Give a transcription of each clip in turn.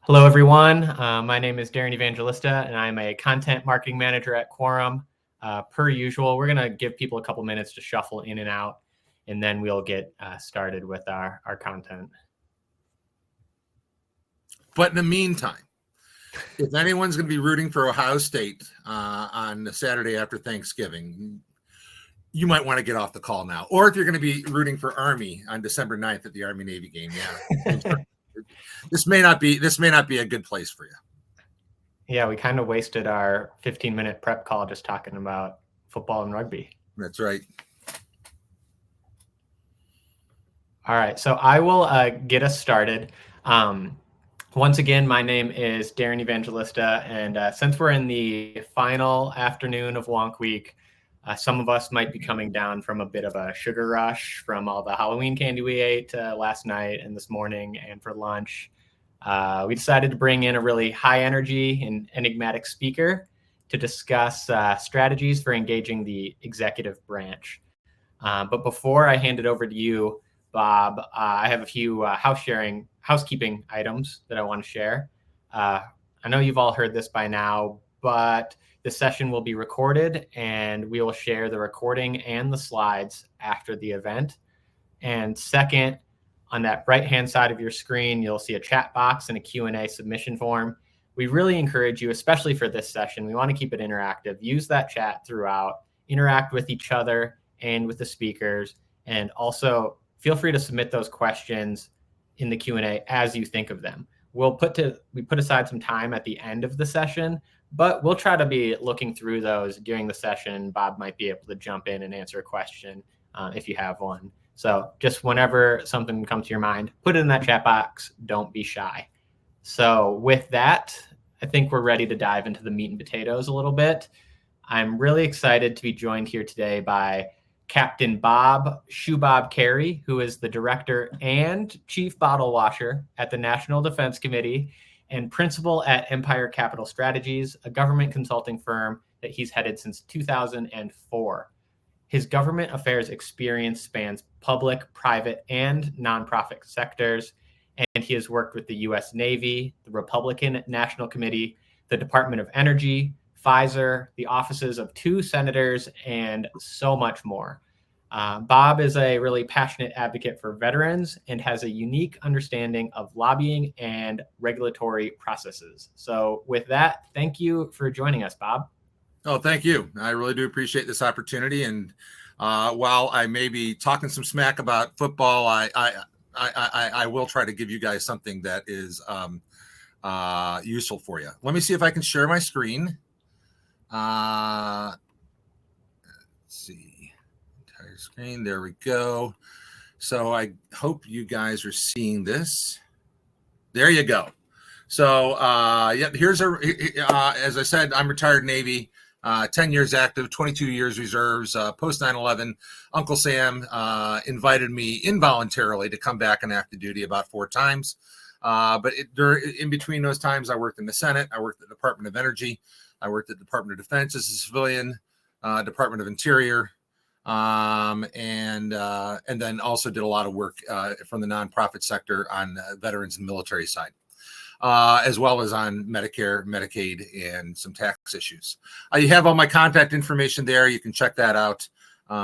Hello, everyone. My name is Darren Evangelista, and I'm a content marketing manager at Quorum. Per usual, we're going to give people a couple minutes to shuffle in and out, and then we'll get started with our content. But in the meantime, if anyone's going to be rooting for Ohio State on the Saturday after Thanksgiving, you might want to get off the call now. Or if you're going to be rooting for Army on December 9th at the Army-Navy game, this may not be a good place for you. Yeah, we kind of wasted our 15-minute prep call just talking about football and rugby. That's right. All right, so I will get us started. Once again, my name is Darren Evangelista, and since we're in the final afternoon of Wonk Week, some of us might be coming down from a bit of a sugar rush from all the Halloween candy we ate last night and this morning and for lunch. We decided to bring in a really high energy and enigmatic speaker to discuss strategies for engaging the executive branch. But before I hand it over to you, Bob, I have a few housekeeping items that I want to share. I know you've all heard this by now, but this session will be recorded and we will share the recording and the slides after the event. And second, on that right-hand side of your screen, you'll see a chat box and a Q&A submission form. We really encourage you, especially for this session, we want to keep it interactive. Use that chat throughout, interact with each other and with the speakers, and also feel free to submit those questions in the Q&A as you think of them. We put aside some time at the end of the session, but we'll try to be looking through those during the session. Bob might be able to jump in and answer a question if you have one. So just whenever something comes to your mind, put it in that chat box. Don't be shy. So with that, I think we're ready to dive into the meat and potatoes a little bit. I'm really excited to be joined here today by Captain Bob Shoe Bob Carey, who is the director and chief bottle washer at the National Defense Committee and principal at Empire Capital Strategies, a government consulting firm that he's headed since 2004. His government affairs experience spans public, private, and nonprofit sectors, and he has worked with the U.S. Navy, the Republican National Committee, the Department of Energy, Pfizer, the offices of 2 senators, and so much more. Bob is a really passionate advocate for veterans and has a unique understanding of lobbying and regulatory processes. So with that, thank you for joining us, Bob. Oh, thank you. I really do appreciate this opportunity. And while I may be talking some smack about football, I will try to give you guys something that is useful for you. Let me see if I can share my screen. Let's see, entire screen. There we go. So I hope you guys are seeing this. There you go. So yeah, here's as I said, I'm retired Navy. 10 years active, 22 years reserves, post 9/11. Uncle Sam invited me involuntarily to come back and active duty about 4 times. But in between those times, I worked in the Senate. I worked at the Department of Energy. I worked at the Department of Defense as a civilian, Department of Interior, and then also did a lot of work from the nonprofit sector on the veterans and military side. As well as on Medicare, Medicaid, and some tax issues. You have all my contact information there. You can check that out. So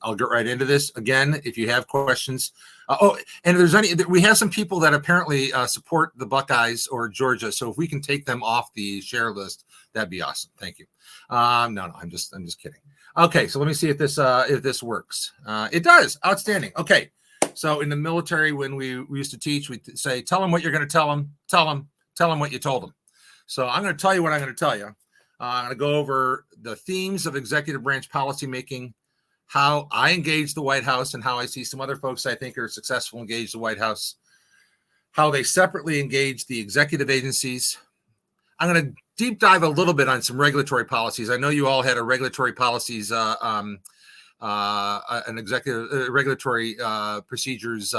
I'll get right into this. Again, if you have questions. And if there's any, we have some people that apparently support the Buckeyes or Georgia. So if we can take them off the share list, that'd be awesome. Thank you. No, I'm just kidding. Okay, so let me see if this works. It does. Outstanding. Okay. So in the military, when we used to teach, we'd say, tell them what you're going to tell them, tell them what you told them. So I'm going to tell you what I'm going to tell you. I'm going to go over the themes of executive branch policymaking, how I engage the White House and how I see some other folks I think are successful engage the White House, how they separately engage the executive agencies. I'm going to deep dive a little bit on some regulatory policies. I know you all had a regulatory policies an executive regulatory procedures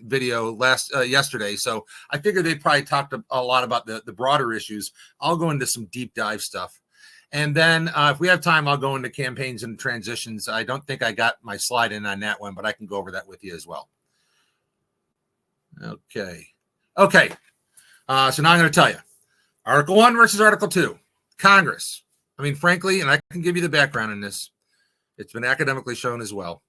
video yesterday. So I figured they probably talked a lot about the broader issues. I'll go into some deep dive stuff. And then if we have time, I'll go into campaigns and transitions. I don't think I got my slide in on that one, but I can go over that with you as well. Okay. So now I'm going to tell you. Article 1 versus Article 2. Congress. I mean, frankly, and I can give you the background in this. It's been academically shown as well.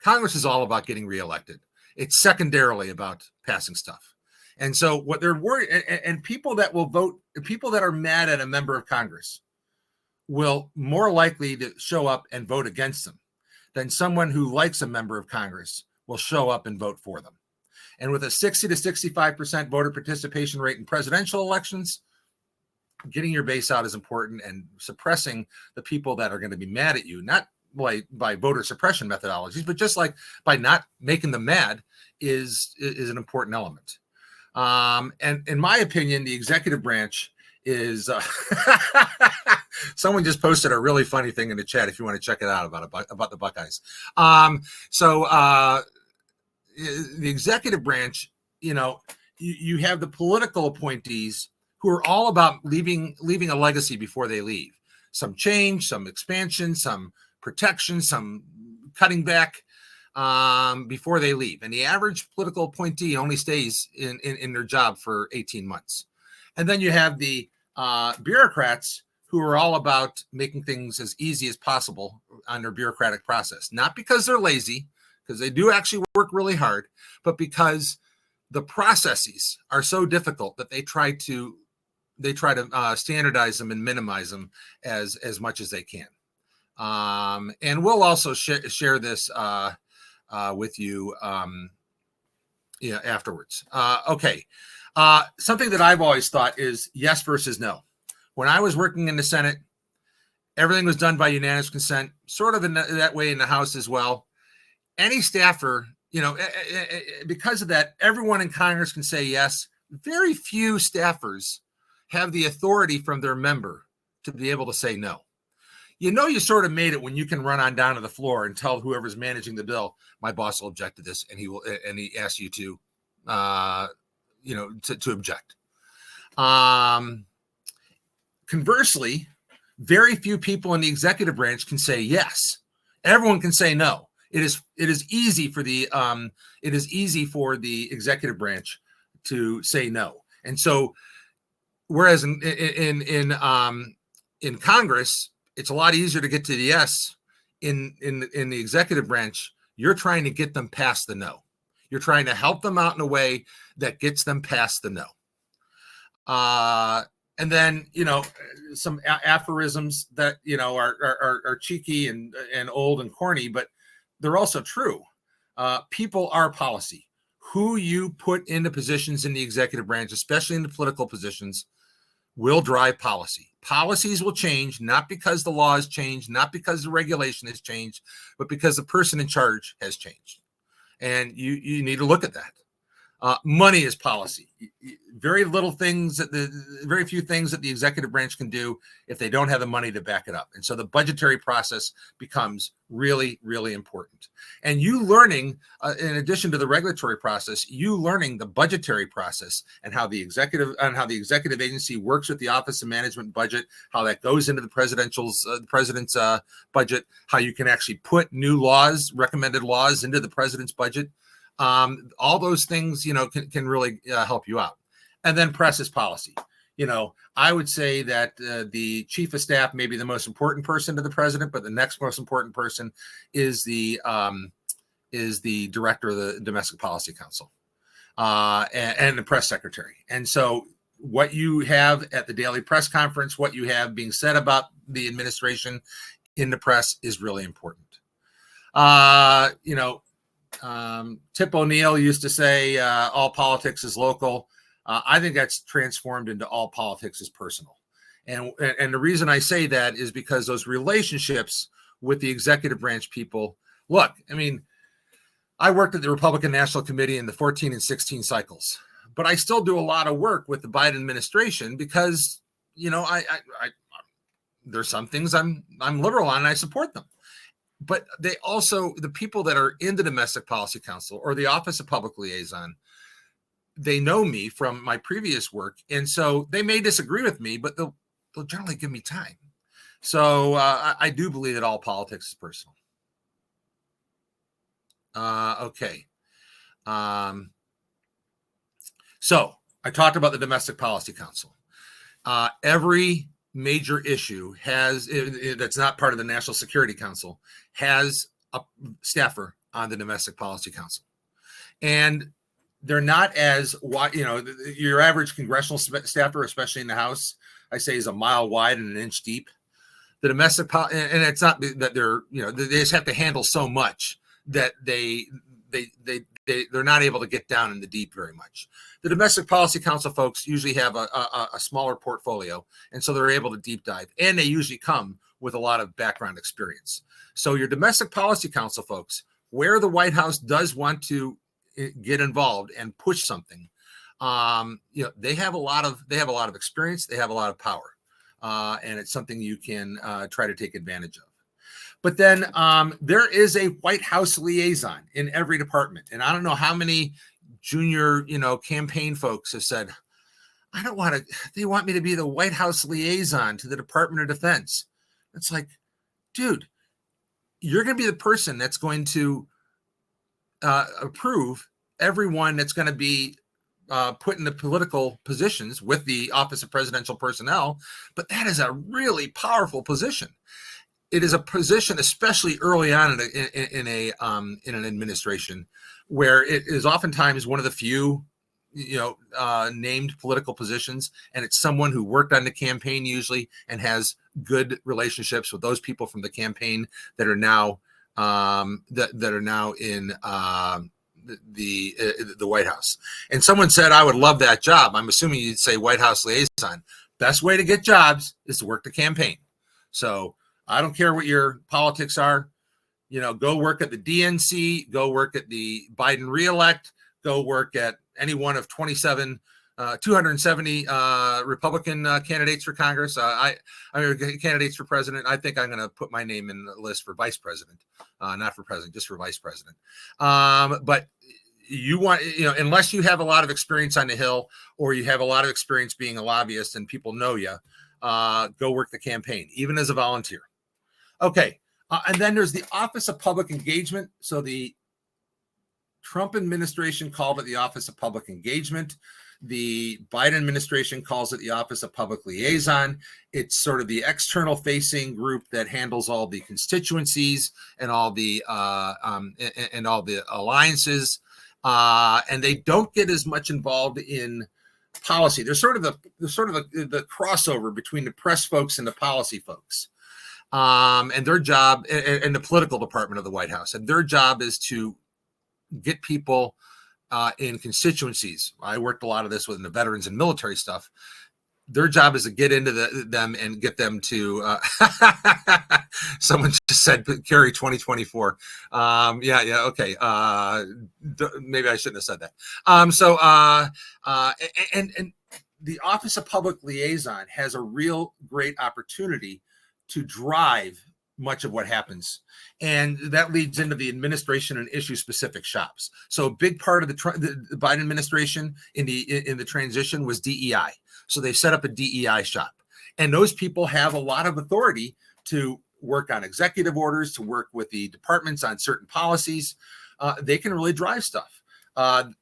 Congress is all about getting reelected. It's secondarily about passing stuff. And so what they're worried, and people that will vote, people that are mad at a member of Congress will more likely to show up and vote against them than someone who likes a member of Congress will show up and vote for them. And with a 60 to 65% voter participation rate in presidential elections, getting your base out is important, and suppressing the people that are going to be mad at you, not by voter suppression methodologies, but just like by not making them mad is an important element. And in my opinion, the executive branch is someone just posted a really funny thing in the chat if you want to check it out about the Buckeyes. The executive branch, you have the political appointees who are all about leaving a legacy before they leave. Some change, some expansion, some protection, some cutting back before they leave. And the average political appointee only stays in their job for 18 months. And then you have the bureaucrats who are all about making things as easy as possible on their bureaucratic process. Not because they're lazy, because they do actually work really hard, but because the processes are so difficult that they try to standardize them and minimize them as much as they can. And we'll also share this with you afterwards. Something that I've always thought is yes versus no. When I was working in the Senate, everything was done by unanimous consent, sort of in that way in the House as well. Any staffer, because of that, everyone in Congress can say yes. Very few staffers have the authority from their member to be able to say no. You sort of made it when you can run on down to the floor and tell whoever's managing the bill, my boss will object to this, and he asks you to object. Conversely, very few people in the executive branch can say yes. Everyone can say no. It is easy for the executive branch to say no. And so, whereas in Congress, it's a lot easier to get to the yes. In the executive branch, you're trying to get them past the no. You're trying to help them out in a way that gets them past the no. And then, some aphorisms that, are cheeky and old and corny, but they're also true. People are policy. Who you put into positions in the executive branch, especially in the political positions, will drive policy. Policies will change, not because the law has changed, not because the regulation has changed, but because the person in charge has changed. And you need to look at that. Money is policy. Very few things that the executive branch can do if they don't have the money to back it up. And so the budgetary process becomes really, really important. And you learning, in addition to the regulatory process, you learning the budgetary process and how the executive agency works with the Office of Management and Budget, how that goes into the president's budget, how you can actually put new laws, recommended laws into the president's budget. All those things, can really help you out. And then press is policy. I would say that the chief of staff may be the most important person to the president, but the next most important person is the director of the Domestic Policy Council and the press secretary. And so what you have at the daily press conference, what you have being said about the administration in the press is really important. Tip O'Neill used to say all politics is local. I think that's transformed into all politics is personal. And the reason I say that is because those relationships with the executive branch people, look, I mean, I worked at the Republican National Committee in the 14 and 16 cycles, but I still do a lot of work with the Biden administration because, there's some things I'm liberal on and I support them. But they also, the people that are in the Domestic Policy Council or the Office of Public Liaison, they know me from my previous work. And so they may disagree with me, but they'll generally give me time. So I do believe that all politics is personal. Okay. So I talked about the Domestic Policy Council. Every major issue has that's not part of the National Security Council has a staffer on the Domestic Policy Council, and they're not as wide. Your average congressional staffer, especially in the House, I say is a mile wide and an inch deep. The and it's not that they just have to handle so much that they're not able to get down in the deep very much. The Domestic Policy Council folks usually have a smaller portfolio, and so they're able to deep dive, and they usually come with a lot of background experience. So your Domestic Policy Council folks, where the White House does want to get involved and push something, they have a lot of experience, they have a lot of power, and it's something you can try to take advantage of. But then there is a White House liaison in every department. And I don't know how many junior, campaign folks have said, I don't want to, they want me to be the White House liaison to the Department of Defense. It's like, dude, you're going to be the person that's going to approve everyone that's going to be put in the political positions with the Office of Presidential Personnel. But that is a really powerful position. It is a position, especially early on in an administration, where it is oftentimes one of the few, named political positions, and it's someone who worked on the campaign usually and has good relationships with those people from the campaign that are now that are now in the White House. And someone said, "I would love that job." I'm assuming you'd say White House liaison. Best way to get jobs is to work the campaign. So I don't care what your politics are, go work at the DNC, go work at the Biden reelect, go work at any one of 270 Republican candidates for Congress. Candidates for president. I think I'm going to put my name in the list for vice president, not for president, just for vice president. But you want, unless you have a lot of experience on the Hill or you have a lot of experience being a lobbyist and people know you, go work the campaign, even as a volunteer. Okay. And then there's the Office of Public Engagement. So the Trump administration called it the Office of Public Engagement. The Biden administration calls it the Office of Public Liaison. It's sort of the external facing group that handles all the constituencies and all the alliances. And they don't get as much involved in policy. They're sort of the crossover between the press folks and the policy folks. And their job and the political department of the White House, and their job is to get people in constituencies. I worked a lot of this with the veterans and military stuff. Their job is to get into them and get them to. Someone just said carry 2024. Okay. Maybe I shouldn't have said that. And the Office of Public Liaison has a real great opportunity to drive much of what happens. And that leads into the administration and issue specific shops. So a big part of the Biden administration in the transition was DEI. So they set up a DEI shop, and those people have a lot of authority to work on executive orders, to work with the departments on certain policies. They can really drive stuff. The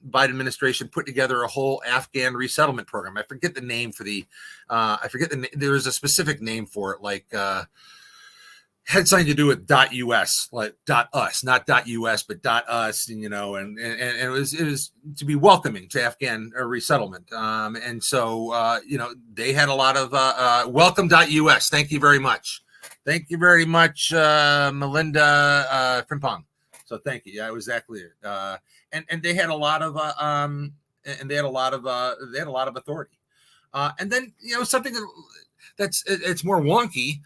Biden administration put together a whole Afghan resettlement program. I forget the name for there was a specific name for it, like had something to do with .us, like .us, not .us, but .us, and it was to be welcoming to Afghan resettlement. And so, they had a lot of welcome.us. Thank you very much. Thank you very much, Melinda Frimpong. So thank you. Yeah, it was exactly it. And they had a lot of authority. And then something it's more wonky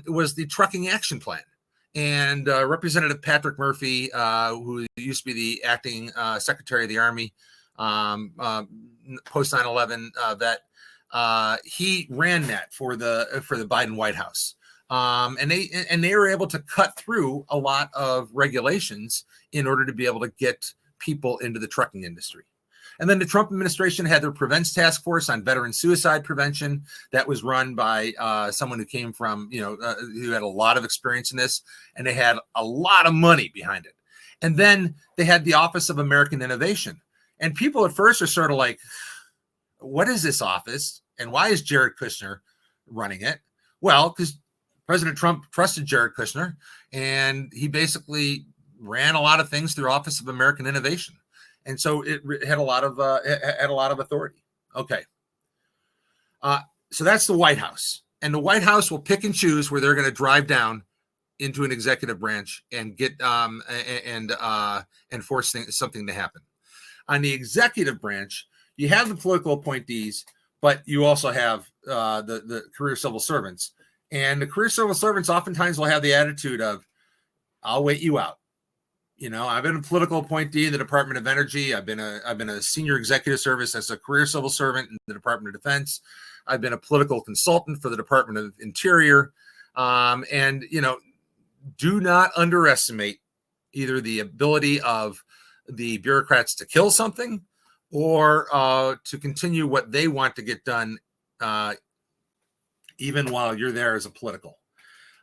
was the trucking action plan. And Representative Patrick Murphy, who used to be the acting Secretary of the Army, post 9/11 vet, he ran that for the Biden White House. And they were able to cut through a lot of regulations in order to be able to get people into the trucking industry. And then the Trump administration had their Prevents Task Force on veteran suicide prevention that was run by someone who came from, who had a lot of experience in this, and they had a lot of money behind it. And then they had the Office of American Innovation. And people at first are sort of like, what is this office? And why is Jared Kushner running it? Well, because President Trump trusted Jared Kushner, and he basically ran a lot of things through Office of American Innovation. And so it had a lot of authority. Okay. So that's the White House. And the White House will pick and choose where they're going to drive down into an executive branch and get and force something to happen. On the executive branch, you have the political appointees, but you also have the career civil servants. And the career civil servants oftentimes will have the attitude of, I'll wait you out. I've been a political appointee in the Department of Energy. I've been a senior executive service as a career civil servant in the Department of Defense. I've been a political consultant for the Department of Interior. And do not underestimate either the ability of the bureaucrats to kill something or to continue what they want to get done, even while you're there as a political.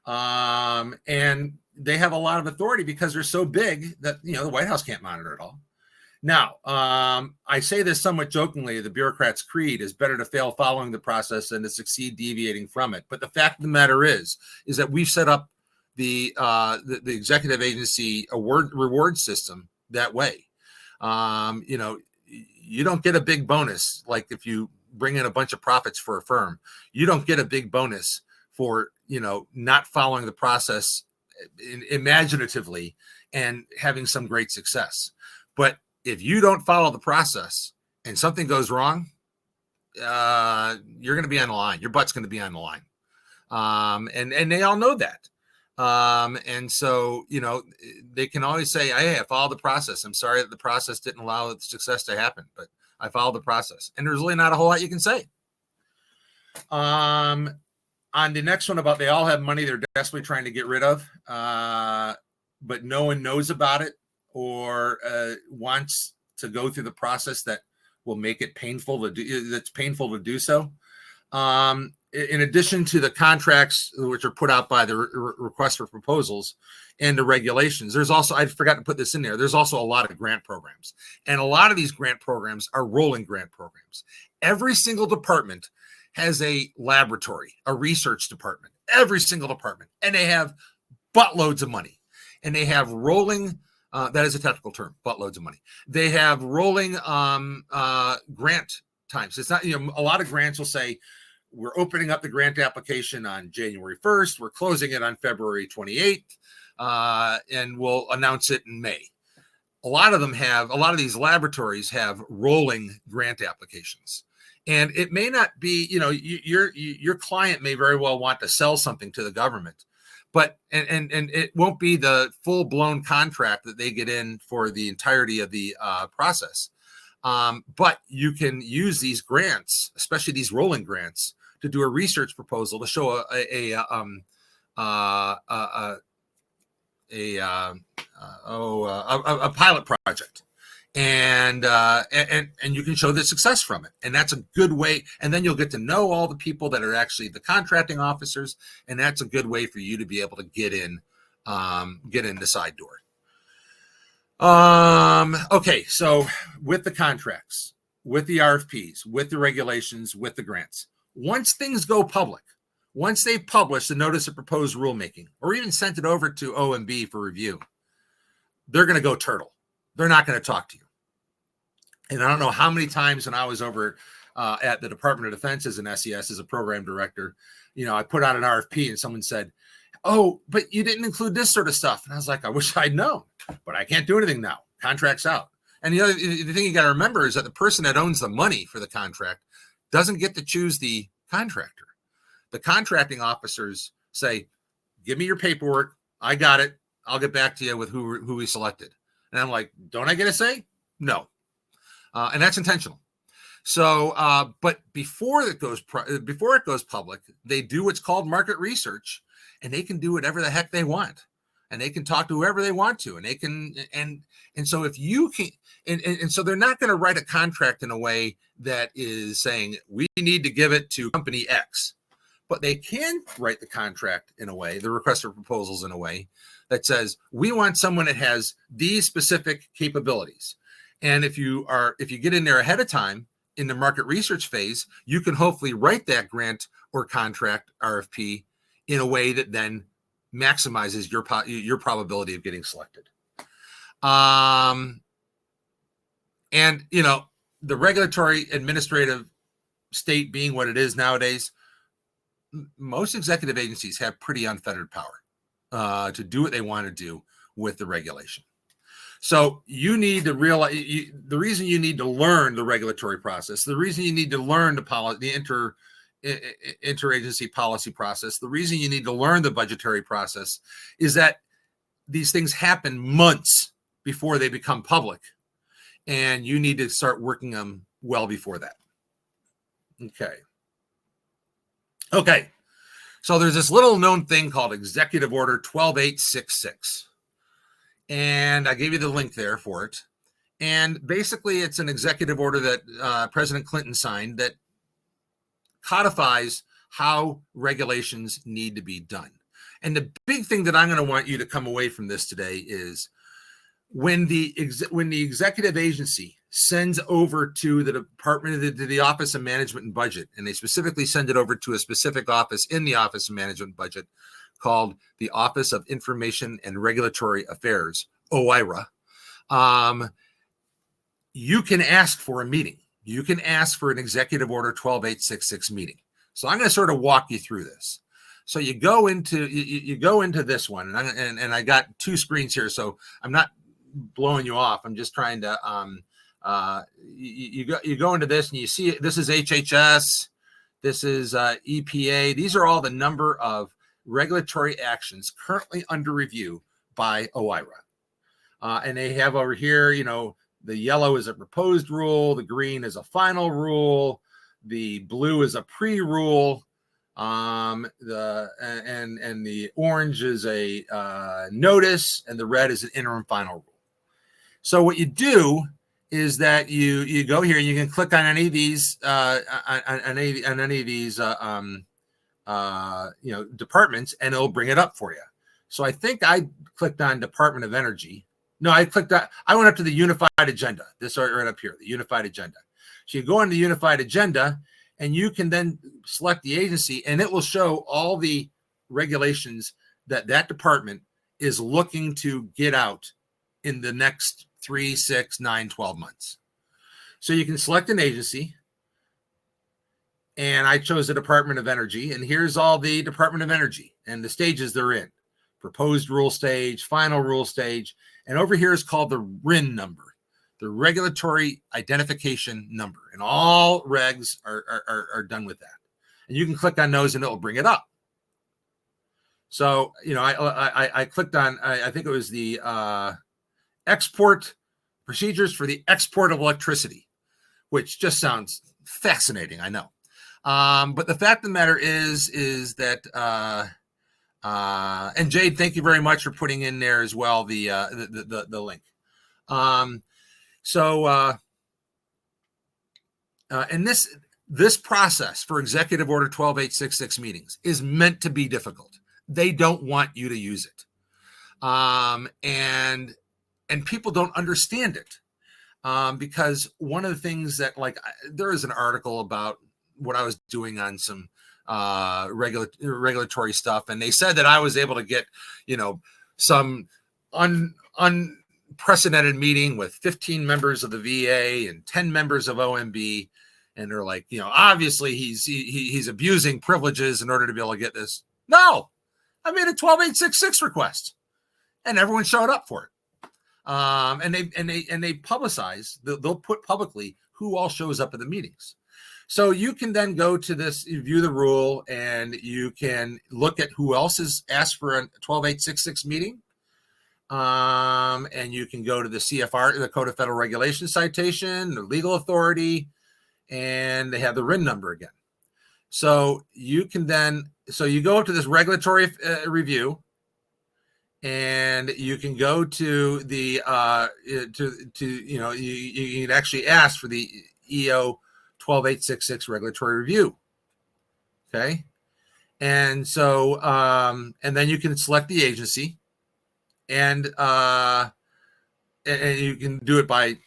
And they have a lot of authority because they're so big that, the White House can't monitor it all. Now, I say this somewhat jokingly, the bureaucrat's creed is better to fail following the process than to succeed deviating from it. But the fact of the matter is that we've set up the executive agency reward system that way. You don't get a big bonus like if you bring in a bunch of profits for a firm. You don't get a big bonus for not following the process imaginatively and having some great success. But if you don't follow the process and something goes wrong, you're going to be on the line. Your butt's going to be on the line. And they all know that. And so, they can always say, hey, I followed the process. I'm sorry that the process didn't allow the success to happen, but I followed the process. And there's really not a whole lot you can say. On the next one about they all have money they're desperately trying to get rid of, but no one knows about it or wants to go through the process that will make it painful to do. That's painful to do so. In addition to the contracts which are put out by the request for proposals and the regulations, there's also, I forgot to put this in there, there's also a lot of grant programs. And a lot of these grant programs are rolling grant programs. Every single department has a laboratory, a research department, every single department, and they have buttloads of money. And they have rolling, that is a technical term, buttloads of money. They have rolling grant times. It's not, a lot of grants will say, we're opening up the grant application on January 1st. We're closing it on February 28th, and we'll announce it in May. A lot of these laboratories have rolling grant applications. And it may not be, your client may very well want to sell something to the government, but and it won't be the full-blown contract that they get in for the entirety of the process. But you can use these grants, especially these rolling grants, to do a research proposal to show a pilot project, and you can show the success from it, and that's a good way. And then you'll get to know all the people that are actually the contracting officers, and that's a good way for you to be able to get in the side door. Okay, so with the contracts, with the RFPs, with the regulations, with the grants, once things go public, once they publish the notice of proposed rulemaking, or even sent it over to OMB for review, they're going to go turtle. They're not going to talk to you. And I don't know how many times when I was over at the Department of Defense as an SES, as a program director, I put out an RFP and someone said, oh, but you didn't include this sort of stuff. And I was like, I wish I'd known, but I can't do anything now. Contract's out. And the thing you got to remember is that the person that owns the money for the contract doesn't get to choose the contractor. The contracting officers say, give me your paperwork. I got it. I'll get back to you with who we selected. And I'm like, don't I get a say? No. And that's intentional. So, but before it goes public, they do what's called market research, and they can do whatever the heck they want. and they can talk to whoever they want to, and they can, and so if you can, and so they're not going to write a contract in a way that is saying we need to give it to company X, but they can write the contract in a way, the request for proposals in a way that says we want someone that has these specific capabilities. And if you get in there ahead of time in the market research phase, you can hopefully write that grant or contract RFP in a way that then maximizes your probability of getting selected. And the regulatory administrative state being what it is nowadays, most executive agencies have pretty unfettered power to do what they want to do with the regulation. So you need to realize the reason you need to learn the regulatory process, the reason you need to learn the interagency policy process, the reason you need to learn the budgetary process is that these things happen months before they become public, and you need to start working them well before that. Okay. So there's this little known thing called Executive Order 12866. And I gave you the link there for it. And basically, it's an executive order that President Clinton signed that codifies how regulations need to be done. And the big thing that I'm going to want you to come away from this today is when the executive agency sends over to the department to the Office of Management and Budget, and they specifically send it over to a specific office in the Office of Management and Budget called the Office of Information and Regulatory Affairs, OIRA, you can ask for a meeting. You can ask for an Executive Order 12866 meeting. So I'm going to sort of walk you through this. So you go into this one, and I got two screens here, so I'm not blowing you off. I'm just trying to you go into this, and you see this is HHS, this is EPA. These are all the number of regulatory actions currently under review by OIRA, and they have over here, the yellow is a proposed rule, the green is a final rule, the blue is a pre-rule, the orange is a notice, and the red is an interim final rule. So what you do is that you go here and you can click on any of these departments, and it'll bring it up for you. So I think I clicked on Department of Energy. No, I went up to the Unified Agenda. This right up here, the Unified Agenda. So you go into the Unified Agenda, and you can then select the agency, and it will show all the regulations that department is looking to get out in the next 3, 6, 9, 12 months. So you can select an agency, and I chose the Department of Energy, and here's all the Department of Energy and the stages they're in. Proposed rule stage, final rule stage, and over here is called the RIN number, the Regulatory Identification Number, and all regs are done with that. And you can click on those, and it will bring it up. So, I clicked on, I think it was the export procedures for the export of electricity, which just sounds fascinating, I know. But the fact of the matter is that, and Jade, thank you very much for putting in there as well the link. And this process for Executive Order 12866 meetings is meant to be difficult. They don't want you to use it, and people don't understand it, because one of the things that, there is an article about what I was doing on some regulatory stuff, and they said that I was able to get some unprecedented meeting with 15 members of the VA and 10 members of OMB, and they're like, obviously he's abusing privileges in order to be able to get this. No, I made a 12866 request, and everyone showed up for it. And they publicize, they'll put publicly who all shows up at the meetings. So you can then go to this, view the rule, and you can look at who else has asked for a 12866 meeting. And you can go to the CFR, the Code of Federal Regulations citation, the legal authority, and they have the RIN number again. So you can then, you go up to this regulatory review, and you can go to the you can actually ask for the EO 12866 regulatory review. Okay. And so and then you can select the agency, and you can do it by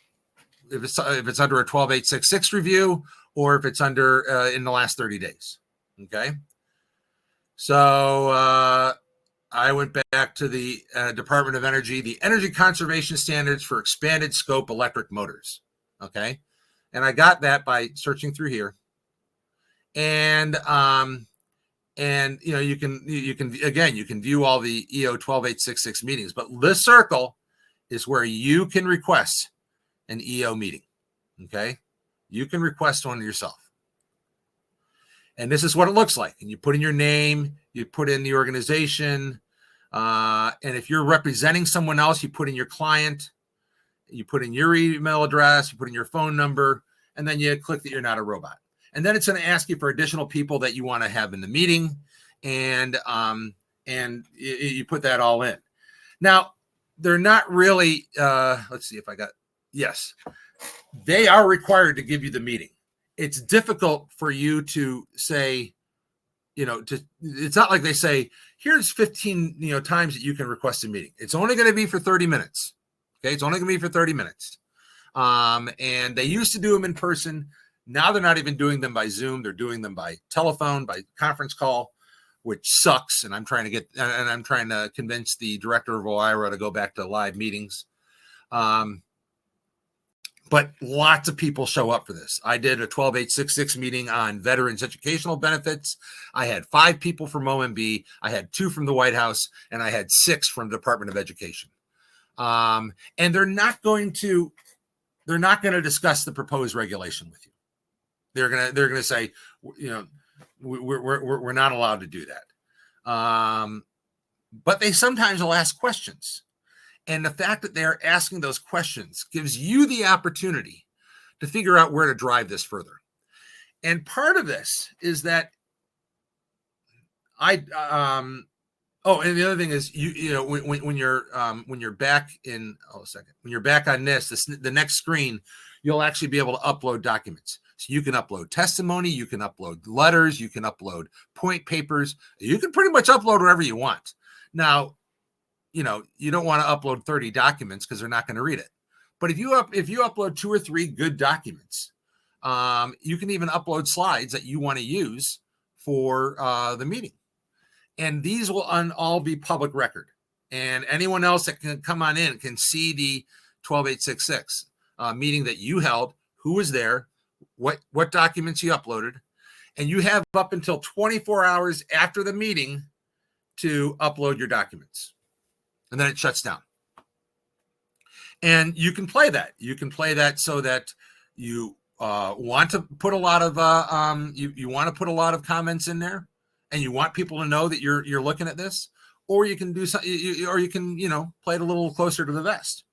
if it's under a 12866 review, or if it's under in the last 30 days. Okay. So I went back to the Department of Energy, the Energy Conservation Standards for Expanded Scope Electric Motors. Okay. And I got that by searching through here. And you can view all the EO 12866 meetings, but this circle is where you can request an EO meeting. Okay. You can request one yourself. And this is what it looks like. And you put in your name, you put in the organization. And if you're representing someone else, you put in your client, you put in your email address, you put in your phone number, and then you click that you're not a robot. And then it's going to ask you for additional people that you want to have in the meeting. And you put that all in. Now, they're not really, let's see if I got, yes, they are required to give you the meeting. It's difficult for you to say, it's not like they say, here's 15, times that you can request a meeting. It's only going to be for 30 minutes. Okay. It's only going to be for 30 minutes. And they used to do them in person. Now they're not even doing them by Zoom. They're doing them by telephone, by conference call, which sucks. And I'm trying to convince the director of OIRA to go back to live meetings. But lots of people show up for this. I did a 12866 meeting on veterans educational benefits. I had 5 people from OMB. I had 2 from the White House, and I had 6 from the Department of Education. And they're not going to discuss the proposed regulation with you. They're gonna say, we're not allowed to do that. But they sometimes will ask questions. And the fact that they're asking those questions gives you the opportunity to figure out where to drive this further. And part of this is that and the other thing is when you're back in when you're back on the next screen, you'll actually be able to upload documents. So you can upload testimony, you can upload letters, you can upload point papers, you can pretty much upload whatever you want. Now, you don't want to upload 30 documents because they're not going to read it. But if you upload 2 or 3 good documents, you can even upload slides that you want to use for the meeting. And these will all be public record. And anyone else that can come on in can see the 12866 meeting that you held, who was there, what documents you uploaded. And you have up until 24 hours after the meeting to upload your documents. And then it shuts down. And you can play that. You can play that so that you want to put a lot of you want to put a lot of comments in there, and you want people to know that you're looking at this, or you can do something, or you can play it a little closer to the vest.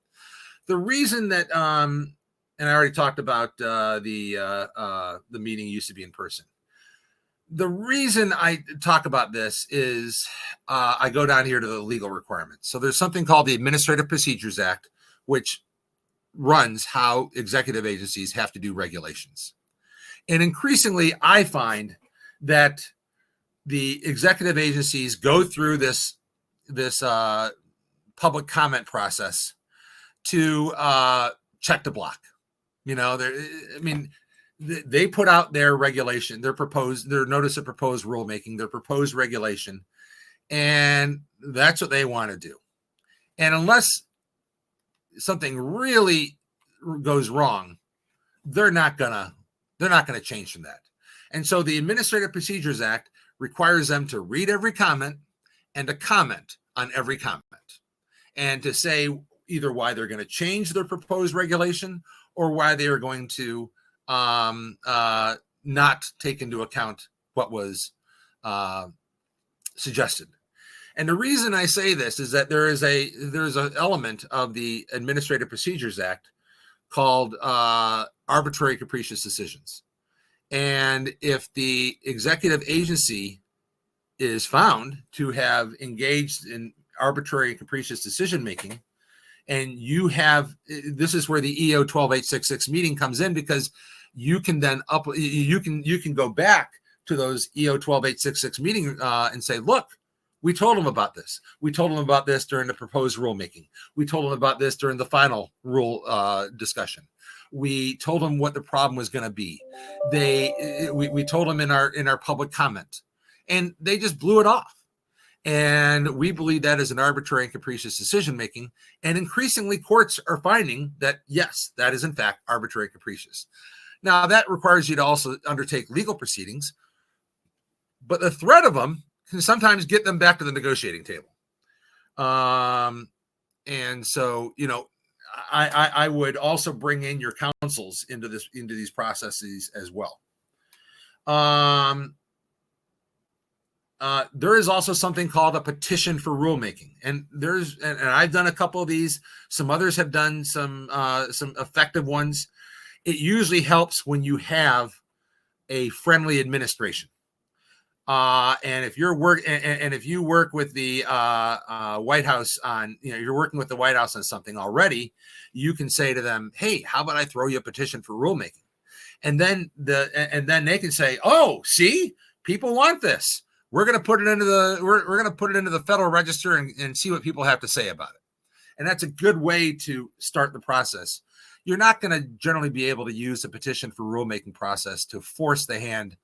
The reason that and I already talked about the meeting used to be in person. The reason I talk about this is I go down here to the legal requirements. So there's something called the Administrative Procedures Act, which runs how executive agencies have to do regulations. And increasingly, I find that the executive agencies go through this public comment process to check the block. They put out their regulation, their notice of proposed rulemaking, their proposed regulation, and that's what they want to do. And unless something really goes wrong, they're not gonna change from that. And so the Administrative Procedures Act requires them to read every comment and to comment on every comment, and to say either why they're going to change their proposed regulation or why they are going to not take into account what was suggested. And the reason I say this is that there's an element of the Administrative Procedures Act called arbitrary capricious decisions. And if the executive agency is found to have engaged in arbitrary and capricious decision making, and you have, this is where the EO 12866 meeting comes in, because you can then you can go back to those EO 12866 meeting and say, look, we told them about this. We told them about this during the proposed rulemaking. We told them about this during the final rule discussion. We told them what the problem was going to be. We told them in our public comment, and they just blew it off. And we believe that is an arbitrary and capricious decision making. And increasingly, courts are finding that, yes, that is in fact arbitrary and capricious. Now, that requires you to also undertake legal proceedings, but the threat of them can sometimes get them back to the negotiating table. And so, you know, I would also bring in your counsels into these processes as well. There is also something called a petition for rulemaking, and I've done a couple of these. Some others have done some effective ones. It usually helps when you have a friendly administration. And if you work with the White House on, you know, you're working with the White House on something already, you can say to them, hey, how about I throw you a petition for rulemaking? And then they can say, oh, see, people want this. We're going to put it into the Federal Register and see what people have to say about it. And that's a good way to start the process. You're not going to generally be able to use the petition for rulemaking process to force the hand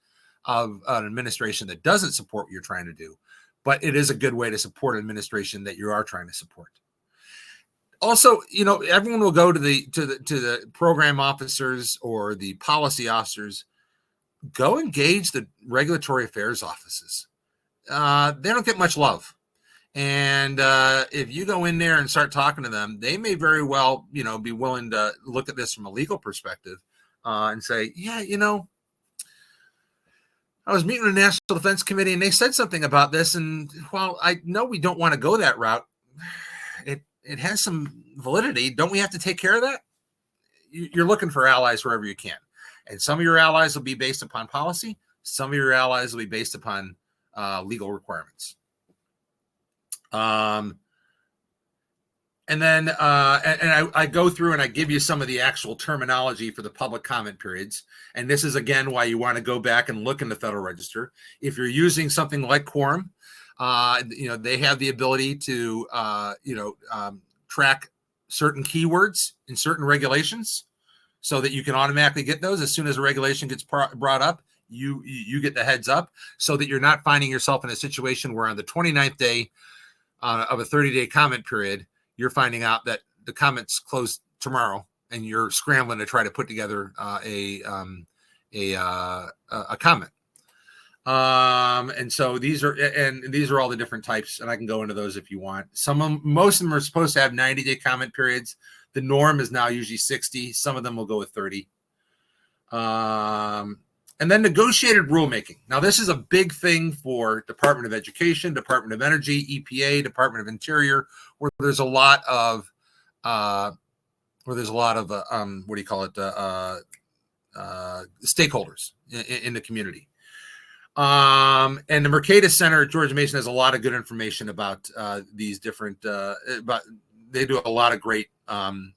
of an administration that doesn't support what you're trying to do, but it is a good way to support an administration that you are trying to support. Also, you know, everyone will go to the program officers or the policy officers. Go engage the regulatory affairs offices. They don't get much love. And if you go in there and start talking to them, they may very well, you know, be willing to look at this from a legal perspective and say, yeah, you know, I was meeting with the National Defense Committee and they said something about this. And while I know we don't want to go that route, it has some validity. Don't we have to take care of that? You're looking for allies wherever you can. And some of your allies will be based upon policy. Some of your allies will be based upon legal requirements. And then I go through and I give you some of the actual terminology for the public comment periods. And this is, again, why you want to go back and look in the Federal Register. If you're using something like Quorum, you know, they have the ability to, track certain keywords in certain regulations so that you can automatically get those. As soon as a regulation gets brought up, you get the heads up so that you're not finding yourself in a situation where on the 29th day of a 30-day comment period, you're finding out that the comments close tomorrow and you're scrambling to try to put together a comment. And so these are all the different types, and I can go into those if you want. Most of them are supposed to have 90-day comment periods. The norm is now usually 60. Some of them will go with 30. And then negotiated rulemaking. Now, this is a big thing for Department of Education, Department of Energy, EPA, Department of Interior, where there's a lot of stakeholders in the community. And the Mercatus Center at George Mason has a lot of good information about these different. They do a lot of great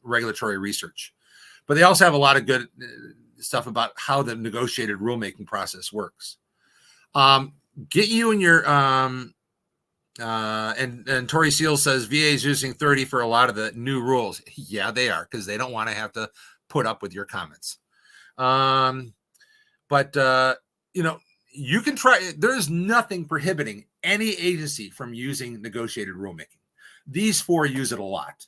regulatory research, but they also have a lot of good stuff about how the negotiated rulemaking process works. Get you and your and Tori Seal says VA is using 30 for a lot of the new rules. Yeah, they are, because they don't want to have to put up with your comments. But you know, you can try. There's nothing prohibiting any agency from using negotiated rulemaking. These four use it a lot.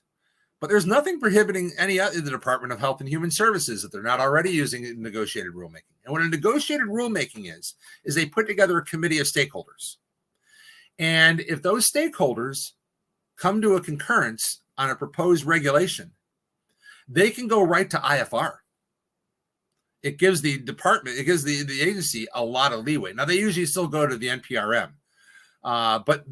But there's nothing prohibiting any other, the Department of Health and Human Services, if they're not already using negotiated rulemaking. And what a negotiated rulemaking is they put together a committee of stakeholders. And if those stakeholders come to a concurrence on a proposed regulation, they can go right to IFR. It gives the department, it gives the agency a lot of leeway. Now, they usually still go to the NPRM, but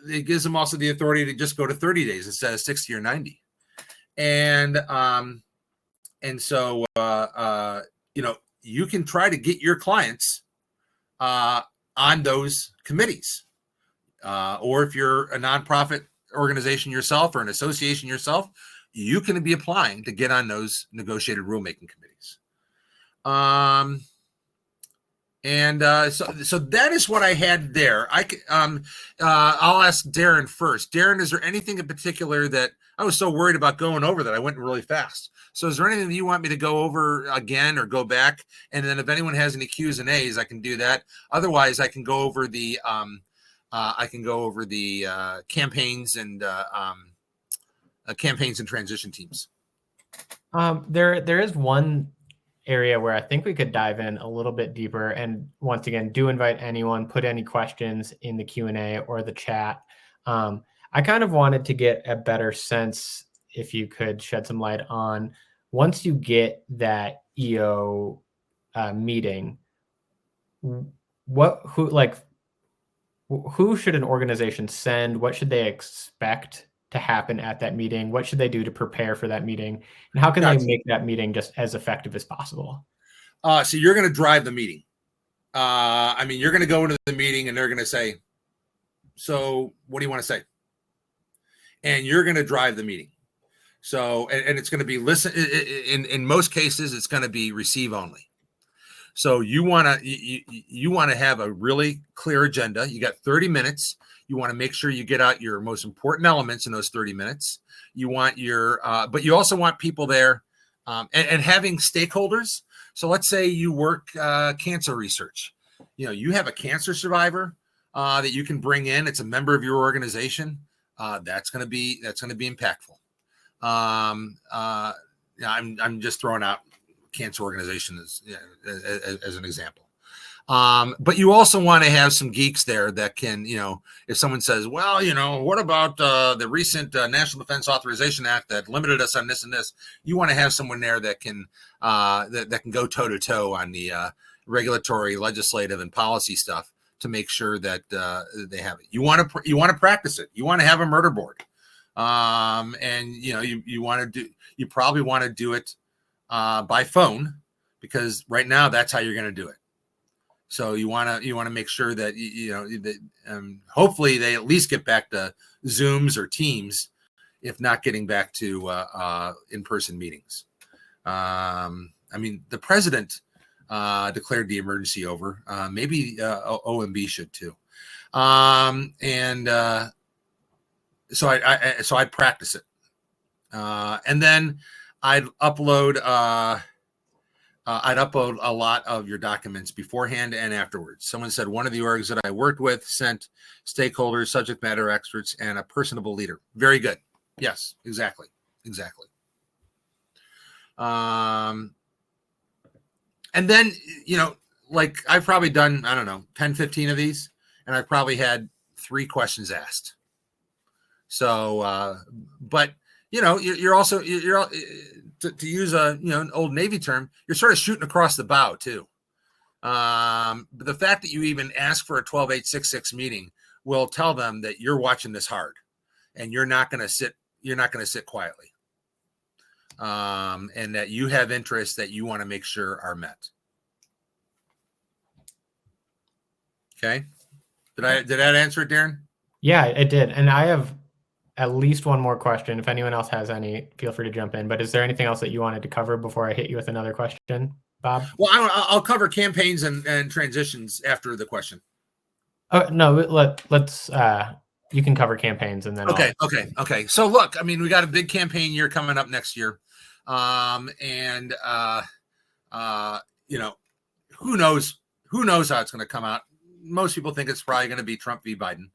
it gives them also the authority to just go to 30 days instead of 60 or 90. And so, you know, you can try to get your clients on those committees. or if you're a nonprofit organization yourself or an association yourself, you can be applying to get on those negotiated rulemaking committees. So that is what I had there. I'll ask Darren first. Darren, is there anything in particular that I was so worried about going over that I went really fast? So is there anything that you want me to go over again or go back? And then if anyone has any Q's and A's, I can do that. Otherwise, I can go over the campaigns and transition teams. There is one area where I think we could dive in a little bit deeper. And once again, do invite anyone, put any questions in the Q&A or the chat. I kind of wanted to get a better sense, if you could shed some light on, once you get that EO meeting, who should an organization send? What should they expect to happen at that meeting? What should they do to prepare for that meeting? And how can they make that meeting just as effective as possible? So you're going to drive the meeting. You're going to go into the meeting and they're going to say, so what do you want to say? And you're going to drive the meeting. So, and it's going to be listen. In most cases, it's going to be receive only. So you want to have a really clear agenda. You got 30 minutes. You want to make sure you get out your most important elements in those 30 minutes. You want but you also want people there and having stakeholders. So let's say you work cancer research. You have a cancer survivor that you can bring in. It's a member of your organization. That's going to be impactful. I'm just throwing out cancer organization as an example. But you also want to have some geeks there that can, if someone says, well, what about the recent National Defense Authorization Act that limited us on this and this? You want to have someone there that can that can go toe to toe on the regulatory, legislative, and policy stuff to make sure that they have it. You want to practice it. You want to have a murder board, and you probably want to do it by phone, because right now that's how you're going to do it. So you want to make sure that hopefully they at least get back to Zooms or Teams, if not getting back to in-person meetings. The president declared the emergency over. Maybe OMB should too. So I'd practice it, and then I'd upload a lot of your documents beforehand and afterwards. Someone said one of the orgs that I worked with sent stakeholders, subject matter experts, and a personable leader. Very good. Yes, exactly. And then, I've probably done, 10, 15 of these, and I've probably had 3 questions asked. So, but you're also, to use an old Navy term, you're sort of shooting across the bow too. But the fact that you even ask for a 12-866 meeting will tell them that you're watching this hard, and you're not going to sit quietly. And that you have interests that you want to make sure are met. Okay. Did that answer it, Darren? Yeah, it did. And I have at least one more question. If anyone else has any, feel free to jump in. But is there anything else that you wanted to cover before I hit you with another question, Bob? Well, I'll cover campaigns and transitions after the question. Oh, no, let's you can cover campaigns and then. Okay. So look, we got a big campaign year coming up next year. Who knows how it's going to come out. Most people think it's probably going to be Trump v. Biden.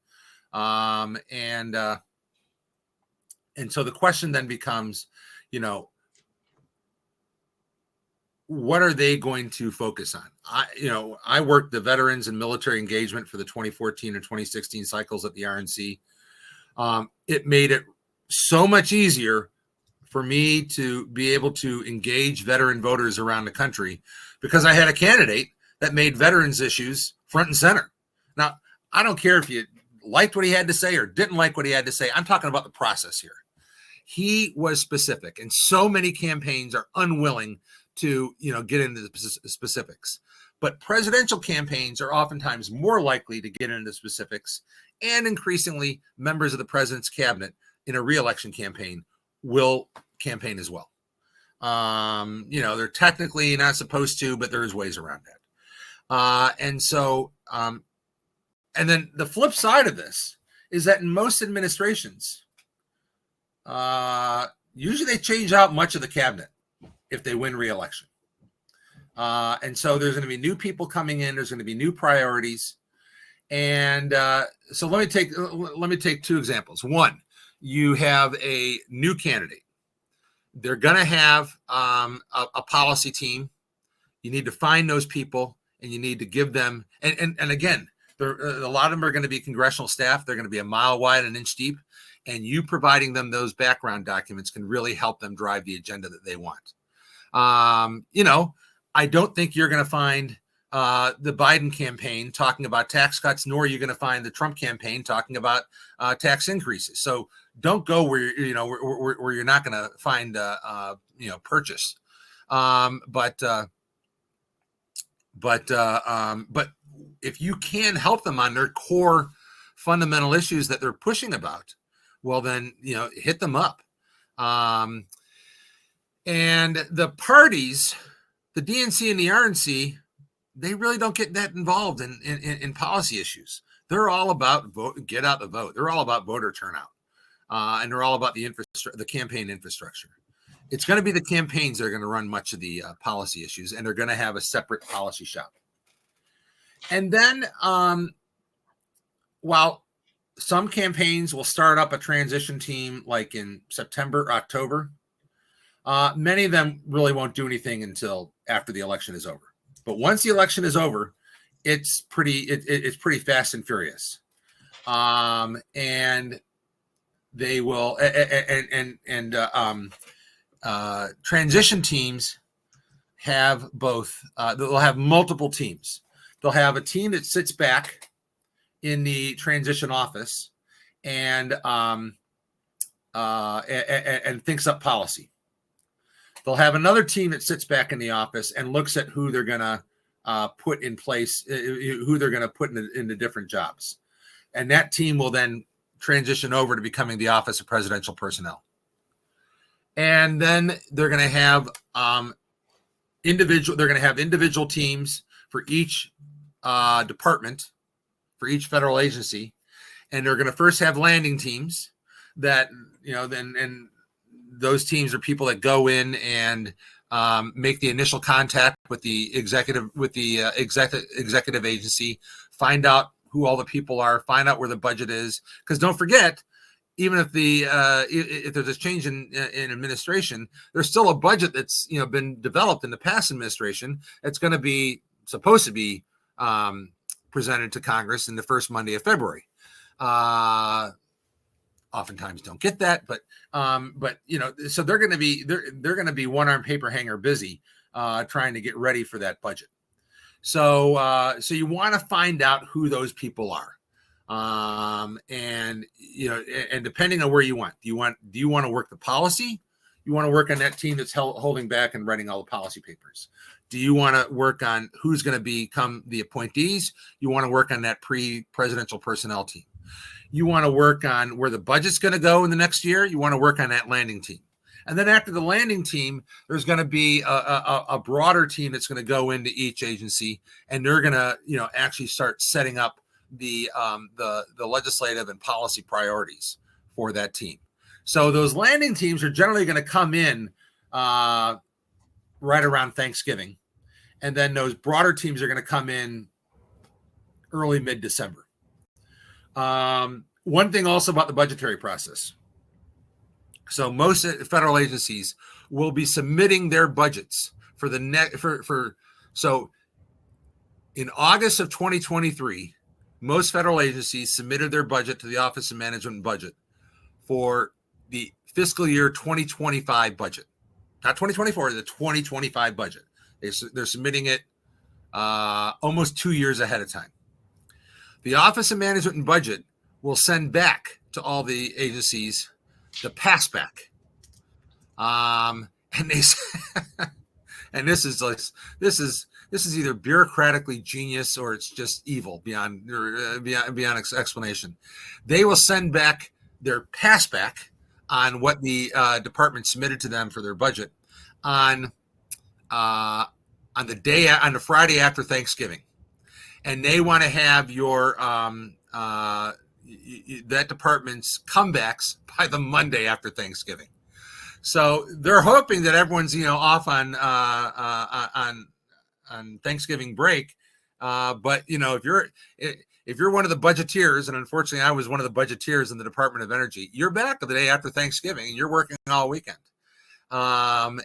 And so the question then becomes, what are they going to focus on? I worked the veterans and military engagement for the 2014 and 2016 cycles at the RNC. It made it so much easier for me to be able to engage veteran voters around the country, because I had a candidate that made veterans issues front and center. Now, I don't care if you liked what he had to say or didn't like what he had to say. I'm talking about the process here. He was specific, and so many campaigns are unwilling to, get into the specifics. But presidential campaigns are oftentimes more likely to get into specifics, and increasingly members of the president's cabinet in a re-election campaign will campaign as well. They're technically not supposed to, but there's ways around that. And then the flip side of this is that in most administrations, usually they change out much of the cabinet if they win re-election. And so there's going to be new people coming in. There's going to be new priorities. And so let me take two examples. One, you have a new candidate. They're going to have a policy team. You need to find those people, and you need to give them. And again, a lot of them are going to be congressional staff. They're going to be a mile wide and inch deep. And you providing them those background documents can really help them drive the agenda that they want. I don't think you're going to find the Biden campaign talking about tax cuts, nor are you going to find the Trump campaign talking about tax increases. So don't go where you're not going to find purchase. But if you can help them on their core fundamental issues that they're pushing about, well, then hit them up. And the parties, the DNC and the RNC, they really don't get that involved in policy issues. They're all about get out the vote. They're all about voter turnout, and they're all about the campaign infrastructure. It's going to be the campaigns that are going to run much of the policy issues, and they're going to have a separate policy shop. And then, while some campaigns will start up a transition team like in September, October, many of them really won't do anything until after the election is over. But once the election is over, it's pretty fast and furious. And they will transition teams have both. They'll have multiple teams. They'll have a team that sits back in the transition office and thinks up policy. They'll have another team that sits back in the office and looks at who they're going to put in place, who they're going to put in the different jobs. And that team will then transition over to becoming the Office of Presidential Personnel. And then they're going to have individual teams for each department, for each federal agency. And they're going to first have landing teams that, and those teams are people that go in and make the initial contact with the executive agency, find out who all the people are, find out where the budget is. Because don't forget, even if if there's a change in administration, there's still a budget that's been developed in the past administration. It's going to be supposed to be presented to Congress in the first Monday of February. Oftentimes don't get that, but so they're going to be one-arm paper hanger busy trying to get ready for that budget. So you want to find out who those people are, and depending on where you want, do you want to work the policy? You want to work on that team that's holding back and writing all the policy papers. Do you want to work on who's going to become the appointees? You want to work on that pre-presidential personnel team. You want to work on where the budget's going to go in the next year. You want to work on that landing team. And then after the landing team, there's going to be a broader team that's going to go into each agency, and they're going to, actually start setting up the legislative and policy priorities for that team. So those landing teams are generally going to come in right around Thanksgiving, and then those broader teams are going to come in early mid-December. One thing also about the budgetary process. So most federal agencies will be submitting their budgets for the so in August of 2023, most federal agencies submitted their budget to the Office of Management and Budget for the fiscal year 2025 budget, not 2024, the 2025 budget. They're submitting it almost 2 years ahead of time. The Office of Management and Budget will send back to all the agencies the pass back. And they and this is This is either bureaucratically genius or it's just evil beyond explanation. They will send back their pass back on what the department submitted to them for their budget on the Friday after Thanksgiving, and they want to have your that department's comebacks by the Monday after Thanksgiving. So they're hoping that everyone's off on Thanksgiving break. But if you're one of the budgeteers, and unfortunately I was one of the budgeteers in the Department of Energy, you're back the day after Thanksgiving and you're working all weekend. And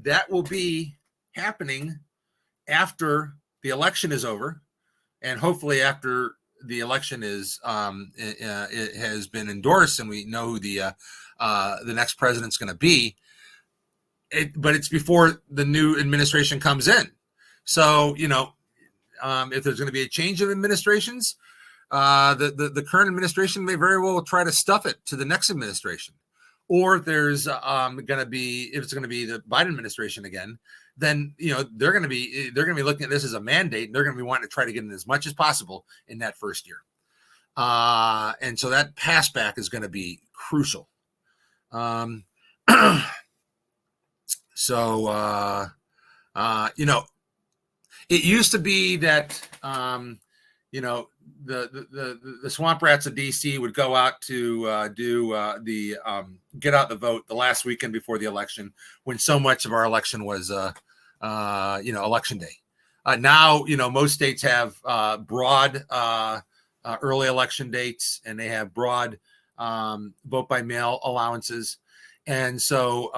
that will be happening after the election is over, and hopefully after the election is it has been endorsed and we know who the next president's going to be. But it's before the new administration comes in. So if there's going to be a change of administrations, the current administration may very well try to stuff it to the next administration. Or if there's if it's going to be the Biden administration again, then they're going to be looking at this as a mandate, and they're going to be wanting to try to get in as much as possible in that first year. And so that pass back is going to be crucial. So it used to be that the swamp rats of DC would go out to get out the vote the last weekend before the election, when so much of our election was election day. Now most states have broad early election dates, and they have broad vote by mail allowances. And so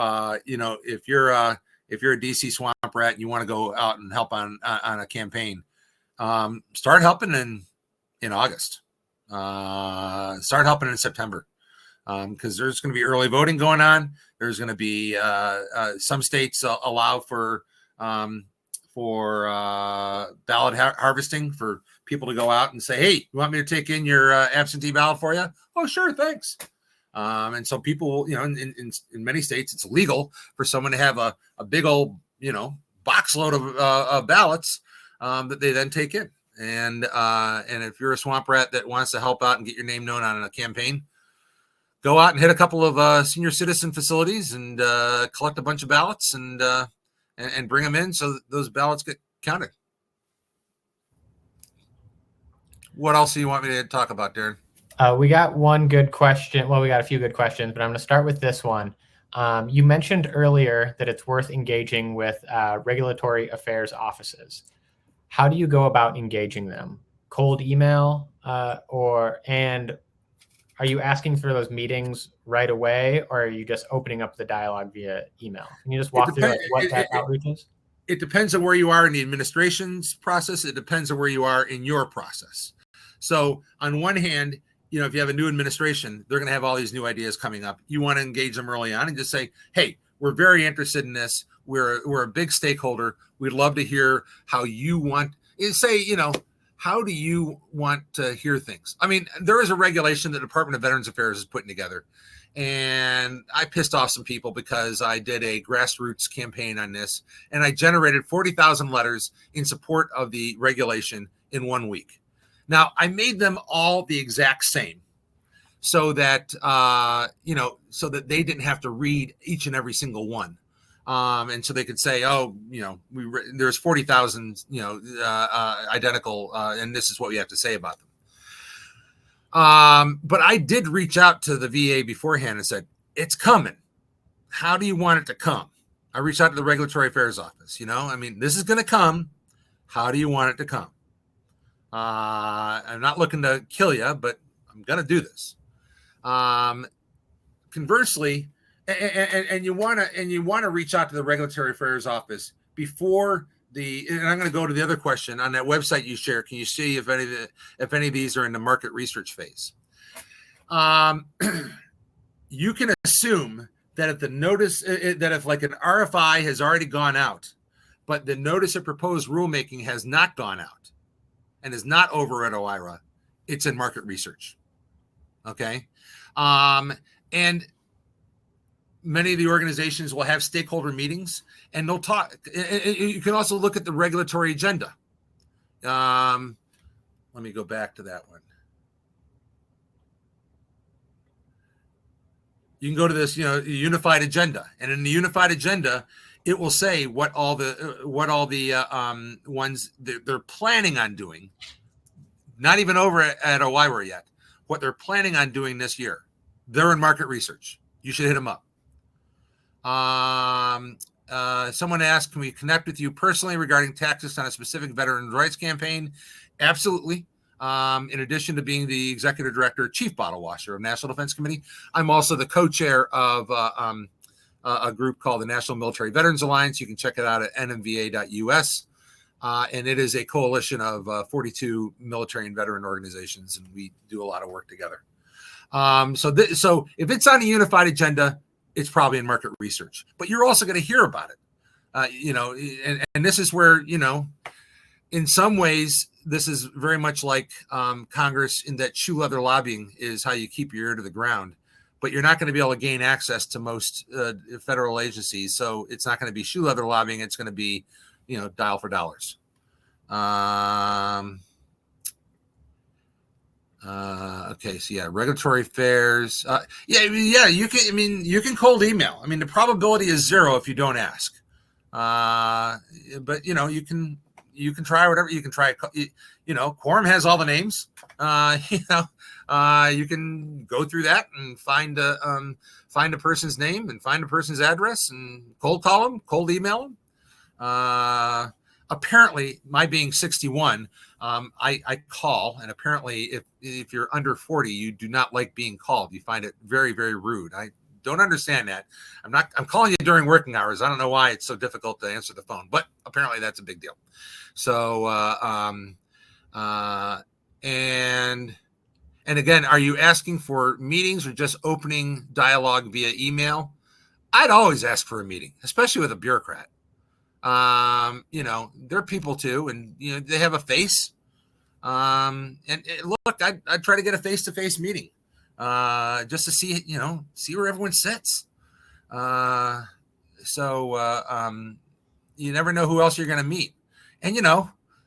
if you're a DC swamp rat and you want to go out and help on a campaign, start helping in August. Start helping in September, because there's going to be early voting going on. There's going to be some states allow for ballot harvesting, for people to go out and say, "Hey, you want me to take in your absentee ballot for you?" "Oh, sure, thanks." And so people, in many states, it's legal for someone to have a big old, box load of ballots that they then take in. And if you're a swamp rat that wants to help out and get your name known on a campaign, go out and hit a couple of senior citizen facilities and collect a bunch of ballots and bring them in so that those ballots get counted. What else do you want me to talk about, Darren? We got one good question. Well, we got a few good questions, but I'm going to start with this one. You mentioned earlier that it's worth engaging with regulatory affairs offices. How do you go about engaging them? Cold email, and are you asking for those meetings right away, or are you just opening up the dialogue via email? Can you just walk through what that outreach is? It depends on where you are in the administration's process. It depends on where you are in your process. So on one hand, if you have a new administration, they're going to have all these new ideas coming up. You want to engage them early on and just say, "Hey, we're very interested in this. We're a big stakeholder. We'd love to hear how you want." How do you want to hear things? I mean, there is a regulation the Department of Veterans Affairs is putting together, and I pissed off some people because I did a grassroots campaign on this, and I generated 40,000 letters in support of the regulation in 1 week. Now, I made them all the exact same, so that so that they didn't have to read each and every single one, and so they could say, "Oh, there's 40,000, identical, and this is what we have to say about them." But I did reach out to the VA beforehand and said, "It's coming. How do you want it to come?" I reached out to the Regulatory Affairs Office. This is going to come. How do you want it to come? I'm not looking to kill you, but I'm going to do this. Conversely, and you want to reach out to the Regulatory Affairs Office before and I'm going to go to the other question on that website you share. Can you see if any of these are in the market research phase? You can assume that if like an RFI has already gone out, but the notice of proposed rulemaking has not gone out and is not over at OIRA, it's in market research. Okay. And many of the organizations will have stakeholder meetings, and they'll talk. You can also look at the regulatory agenda. Let me go back to that one. You can go to this, unified agenda, and in the unified agenda, it will say what all the ones they're planning on doing. Not even over at OIWR yet. What they're planning on doing this year. They're in market research. You should hit them up. Someone asked, can we connect with you personally regarding taxes on a specific veterans rights campaign? Absolutely. In addition to being the executive director, chief bottle washer of National Defense Committee, I'm also the co-chair of a group called the National Military Veterans Alliance. You can check it out at nmva.us. And it is a coalition of 42 military and veteran organizations, and we do a lot of work together. So if it's on a unified agenda, it's probably in market research. But you're also going to hear about it, and this is where, in some ways, this is very much like Congress, in that shoe leather lobbying is how you keep your ear to the ground. But you're not going to be able to gain access to most federal agencies. So it's not going to be shoe leather lobbying. It's going to be dial for dollars. Okay, so yeah, regulatory affairs. You can cold email. The probability is 0 if you don't ask. But you can try whatever. You can try. Quorum has all the names. You can go through that and find a person's name and find a person's address and cold call them, cold email them. Apparently, my being 61, I call, and apparently, if you're under 40, you do not like being called. You find it very, very rude. I don't understand that. I'm calling you during working hours. I don't know why it's so difficult to answer the phone, but apparently that's a big deal. So, and again, are you asking for meetings or just opening dialogue via email? I'd always ask for a meeting, especially with a bureaucrat. They're people too, and they have a face. Look, I'd try to get a face-to-face meeting, just to see where everyone sits. You never know who else you're going to meet, and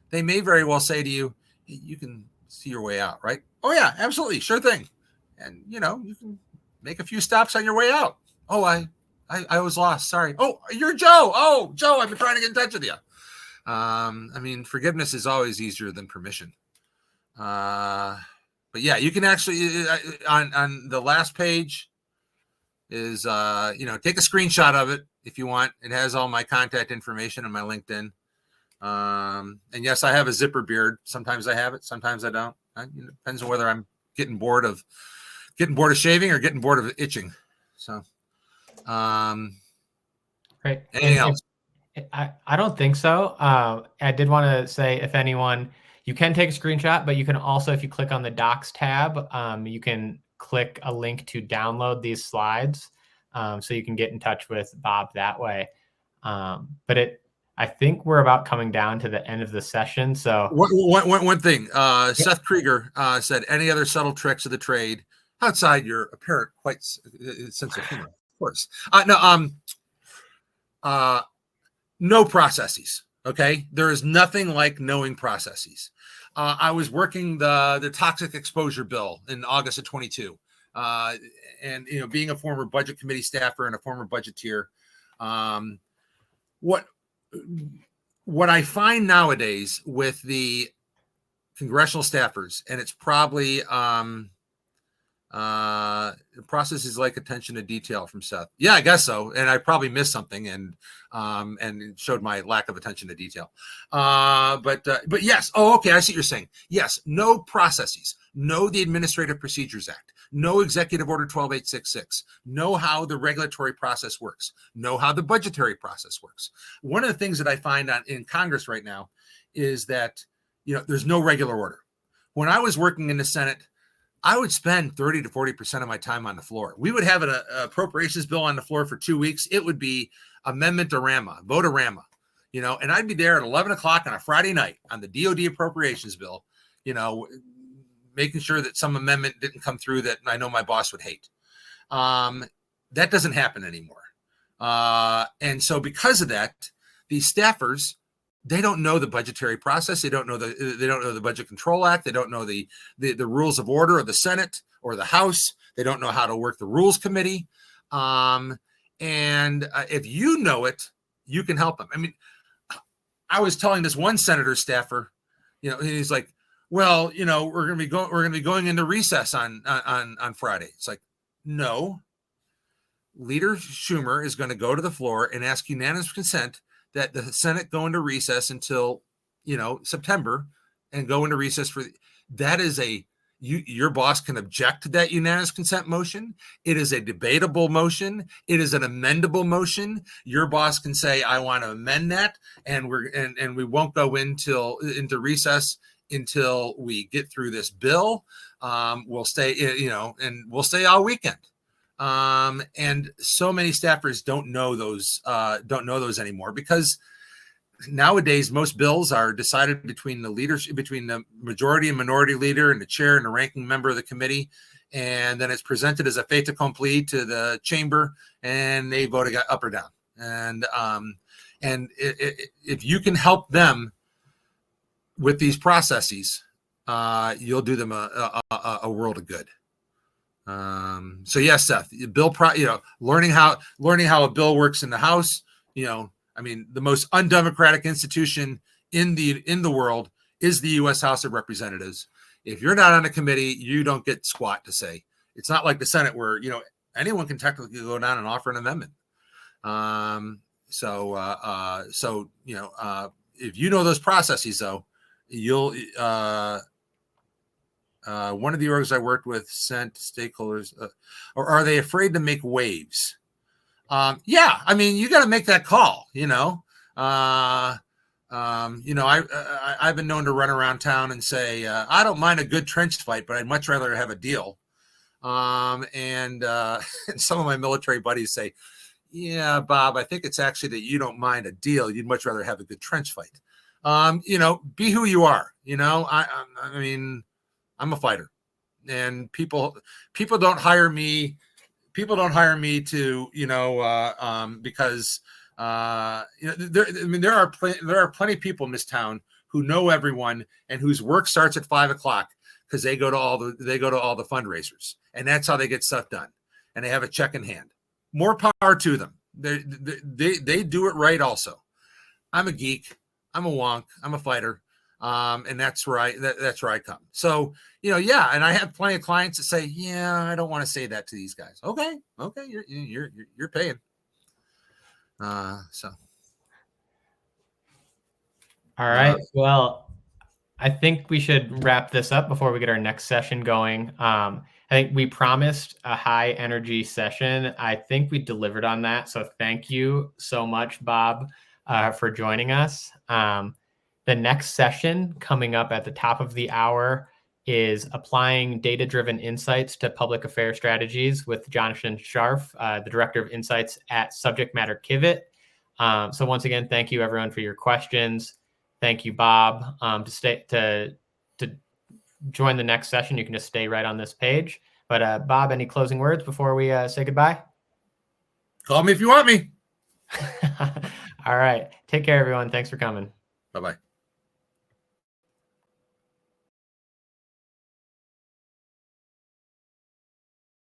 they may very well say to you, you can see your way out, right? Oh yeah, absolutely, sure thing. And you can make a few stops on your way out. Oh, I was lost. Sorry. Oh, you're Joe. Oh, Joe, I've been trying to get in touch with you. Forgiveness is always easier than permission. But yeah, you can actually, on the last page is, take a screenshot of it if you want. It has all my contact information and my LinkedIn. And yes, I have a zipper beard. Sometimes I have it. Sometimes I don't. It depends on whether I'm getting bored of shaving or getting bored of itching. So. Great. Anything else? I don't think so. I did want to say, if anyone, you can take a screenshot, but you can also, if you click on the Docs tab, you can click a link to download these slides, so you can get in touch with Bob that way. I think we're about coming down to the end of the session. So one thing, Seth Krieger said, any other subtle tricks of the trade outside your apparent quite sense of humor? Of course. No processes. Okay. There is nothing like knowing processes. I was working the toxic exposure bill in August of 22. And, being a former budget committee staffer and a former budgeteer, what I find nowadays with the congressional staffers, and it's probably, the process is like attention to detail from Seth. Yeah, I guess so. And I probably missed something and it showed my lack of attention to detail. But yes. Oh, okay. I see what you're saying. Yes. No processes. Know the Administrative Procedures Act. Know Executive Order 12866. Know how the regulatory process works. Know how the budgetary process works. One of the things that I find in Congress right now is that, there's no regular order. When I was working in the Senate, I would spend 30 to 40% of my time on the floor. We would have an appropriations bill on the floor for 2 weeks. It would be amendment-orama, vote-orama, and I'd be there at 11 o'clock on a Friday night on the DOD appropriations bill, making sure that some amendment didn't come through that I know my boss would hate. That doesn't happen anymore. And so because of that, these staffers, they don't know the budgetary process. They don't know the Budget Control Act. They don't know the rules of order of the Senate or the House. They don't know how to work the Rules Committee. And if you know it, you can help them. I mean, I was telling this one senator staffer, he's like, well, we're going to be going into recess on Friday. It's like, no. Leader Schumer is going to go to the floor and ask unanimous consent that the Senate go into recess until, September, and go into recess for that is your boss can object to that unanimous consent motion. It is a debatable motion. It is an amendable motion. Your boss can say, I want to amend that, and we won't go into recess until we get through this bill. We'll stay, and we'll stay all weekend. And so many staffers don't know those anymore, because nowadays most bills are decided between the majority and minority leader and the chair and the ranking member of the committee, and then it's presented as a fait accompli to the chamber, and they vote up or down. And if you can help them with these processes, you'll do them a world of good. So yes, Seth, learning how a bill works in the House, the most undemocratic institution in the world is the U.S. House of Representatives. If you're not on a committee, you don't get squat to say. It's not like the Senate where, anyone can technically go down and offer an amendment. If you know those processes, though, you'll, one of the orgs I worked with sent stakeholders, or are they afraid to make waves? Yeah, you got to make that call. I've been known to run around town and say, I don't mind a good trench fight, but I'd much rather have a deal. And some of my military buddies say, yeah, Bob, I think it's actually that you don't mind a deal. You'd much rather have a good trench fight. Be who you are. I'm a fighter, and people don't hire me. People don't hire me to, because there are plenty of people in this town who know everyone and whose work starts at 5:00 because they go to all the fundraisers, and that's how they get stuff done, and they have a check in hand. More power to them. They do it right. Also, I'm a geek. I'm a wonk. I'm a fighter. And that's where I come. So, and I have plenty of clients that say, yeah, I don't want to say that to these guys. Okay. You're paying. So. All right. Well, I think we should wrap this up before we get our next session going. I think we promised a high energy session. I think we delivered on that. So thank you so much, Bob, for joining us. The next session coming up at the top of the hour is applying data-driven insights to public affairs strategies with Jonathan Scharf, the Director of Insights at Subject Matter Kivit. So once again, thank you everyone for your questions. Thank you, Bob. To join the next session, you can just stay right on this page. But Bob, any closing words before we say goodbye? Call me if you want me. All right. Take care, everyone. Thanks for coming. Bye-bye.